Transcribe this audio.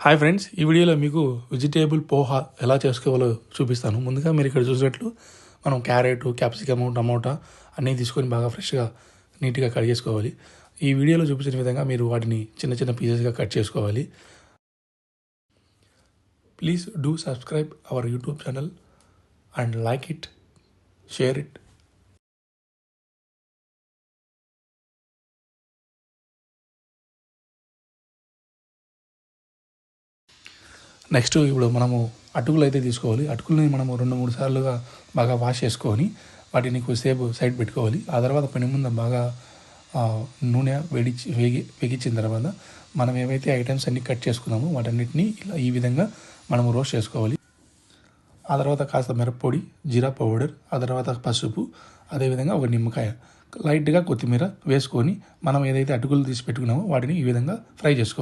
Hi friends, ఈ వీడియోలో మీకు వెజిటేబుల్ పోహా ఎలా చేసుకోవాలో చూపిస్తాను. ముందుగా మీరు ఇక్కడ చూసినట్లు మనం క్యారెట్, క్యాప్సికమ్, టమోటా అన్నీ తీసుకొని బాగా ఫ్రెష్గా నీట్గా కట్ చేసుకోవాలి. ఈ వీడియోలో చూపించిన విధంగా మీరు వాటిని చిన్న చిన్న పీసెస్గా కట్ చేసుకోవాలి. Please do subscribe our YouTube channel and like it, share it. Next ఇప్పుడు మనము అటుకులు అయితే తీసుకోవాలి. అటుకులని మనము 2-3 సార్లుగా బాగా వాష్ చేసుకొని వాటిని కొద్దిసేపు సైడ్ పెట్టుకోవాలి. ఆ తర్వాత పెను ముందు బాగా నూనె వేగించిన తర్వాత మనం ఏవైతే ఐటమ్స్ అన్నీ కట్ చేసుకున్నామో వాటన్నిటిని ఈ విధంగా మనము రోస్ట్ చేసుకోవాలి. ఆ తర్వాత కాస్త మిరప్పొడి, జీరా పౌడర్, ఆ తర్వాత పసుపు, అదేవిధంగా ఒక నిమ్మకాయ, లైట్గా కొత్తిమీర వేసుకొని మనం ఏదైతే అటుకులు తీసి పెట్టుకున్నామో వాటిని ఈ విధంగా ఫ్రై చేసుకోవాలి.